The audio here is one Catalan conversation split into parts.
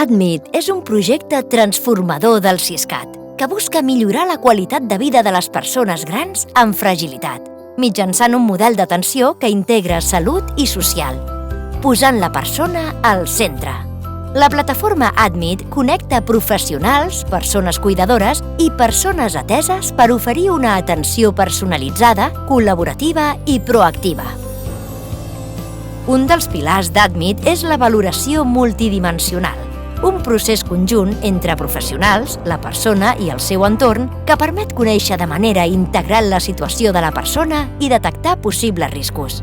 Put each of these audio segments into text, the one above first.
Admit és un projecte transformador del Siscat que busca millorar la qualitat de vida de les persones grans amb fragilitat, mitjançant un model d'atenció que integra salut i social, posant la persona al centre. La plataforma Admit connecta professionals, persones cuidadores i persones ateses per oferir una atenció personalitzada, col·laborativa i proactiva. Un dels pilars d'Admit és la valoració multidimensional, un procés conjunt entre professionals, la persona i el seu entorn que permet conèixer de manera integral la situació de la persona i detectar possibles riscos.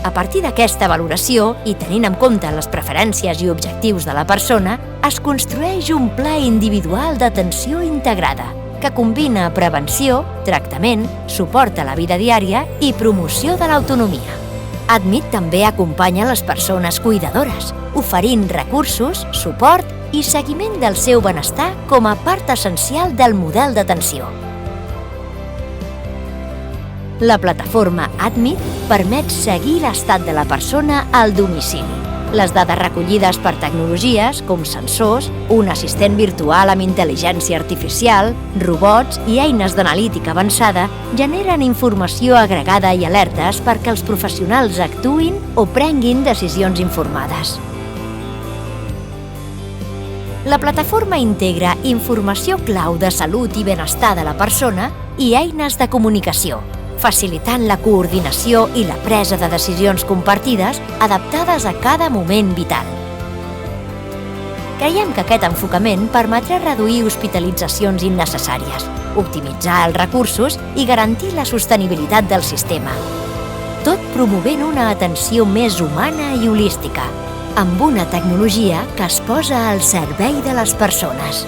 A partir d'aquesta valoració, i tenint en compte les preferències i objectius de la persona, es construeix un pla individual d'atenció integrada, que combina prevenció, tractament, suport a la vida diària i promoció de l'autonomia. Admit també acompanya les persones cuidadores, oferint recursos, suport i seguiment del seu benestar com a part essencial del model d'atenció. La plataforma Admit permet seguir l'estat de la persona al domicili. Les dades recollides per tecnologies com sensors, un assistent virtual amb intel·ligència artificial, robots i eines d'analítica avançada generen informació agregada i alertes perquè els professionals actuïn o prenguin decisions informades. La plataforma integra informació clau de salut i benestar de la persona i eines de comunicació, facilitant la coordinació i la presa de decisions compartides adaptades a cada moment vital. Creiem que aquest enfocament permetrà reduir hospitalitzacions innecessàries, optimitzar els recursos i garantir la sostenibilitat del sistema, tot promovent una atenció més humana i holística, amb una tecnologia que es posa al servei de les persones.